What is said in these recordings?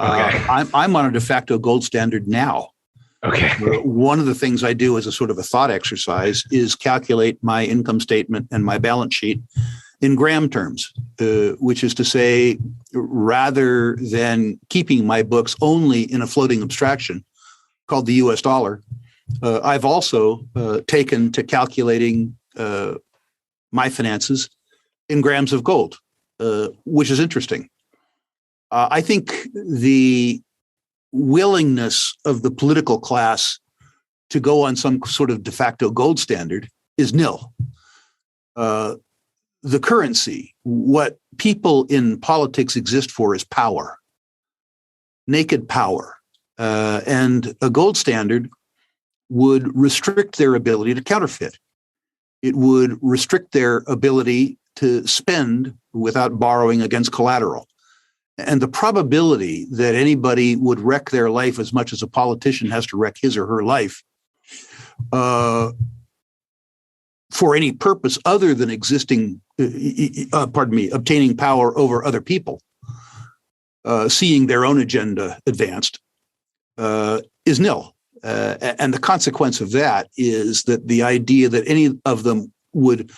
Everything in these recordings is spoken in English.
Okay. I'm on a de facto gold standard now. Okay. One of the things I do as a sort of a thought exercise is calculate my income statement and my balance sheet in gram terms, which is to say, rather than keeping my books only in a floating abstraction called the US dollar, I've also taken to calculating my finances in grams of gold, which is interesting. I think the willingness of the political class to go on some sort of de facto gold standard is nil. The currency, what people in politics exist for, is power, naked power. And a gold standard would restrict their ability to counterfeit. It would restrict their ability to spend without borrowing against collateral. And the probability that anybody would wreck their life as much as a politician has to wreck his or her life for any purpose other than obtaining power over other people, seeing their own agenda advanced, is nil. And the consequence of that is that the idea that any of them would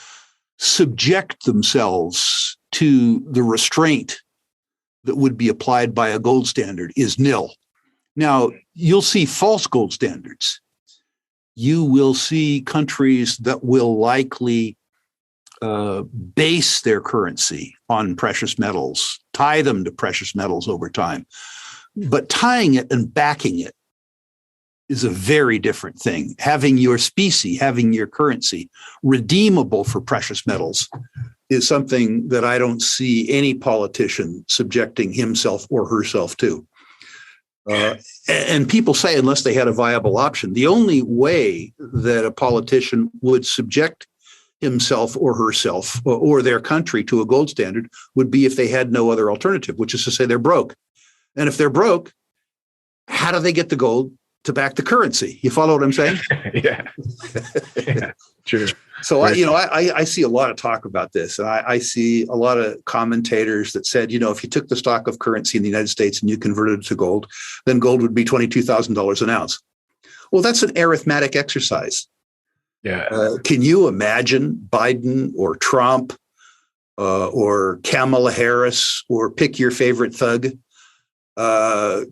subject themselves to the restraint that would be applied by a gold standard is nil. Now, you'll see false gold standards. You will see countries that will likely base their currency on precious metals, tie them to precious metals over time. But tying it and backing it is a very different thing. Having your specie, having your currency redeemable for precious metals is something that I don't see any politician subjecting himself or herself to. And people say, unless they had a viable option, the only way that a politician would subject himself or herself or their country to a gold standard would be if they had no other alternative, which is to say they're broke. And if they're broke, how do they get the gold to back the currency? You follow what I'm saying? Yeah. Yeah, true. So I see a lot of talk about this, and I see a lot of commentators that said, if you took the stock of currency in the United States and you converted it to gold, then gold would be $22,000 an ounce. Well, that's an arithmetic exercise. Yeah. Can you imagine Biden or Trump or Kamala Harris or pick your favorite thug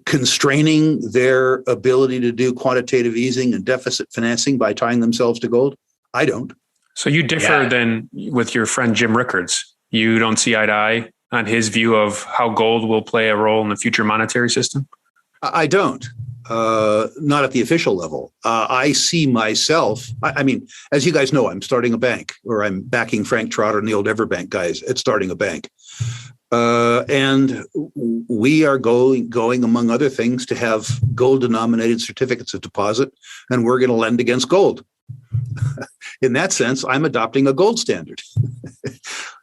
constraining their ability to do quantitative easing and deficit financing by tying themselves to gold? I don't. So you differ then with your friend Jim Rickards. You don't see eye to eye on his view of how gold will play a role in the future monetary system? I don't. Not at the official level. I see myself, I mean, as you guys know, I'm starting a bank, or I'm backing Frank Trotter and the old Everbank guys at starting a bank. And we are going, among other things, to have gold-denominated certificates of deposit, and we're going to lend against gold. In that sense, I'm adopting a gold standard,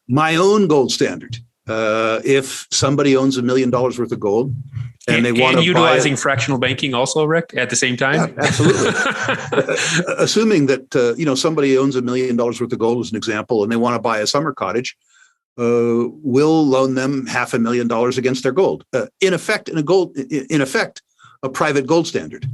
my own gold standard. If somebody owns $1 million worth of gold and they want to utilizing fractional banking also, Rick, at the same time? Yeah, absolutely. Assuming that, somebody owns $1 million worth of gold as an example, and they want to buy a summer cottage, we'll loan them $500,000 against their gold. In effect, a private gold standard.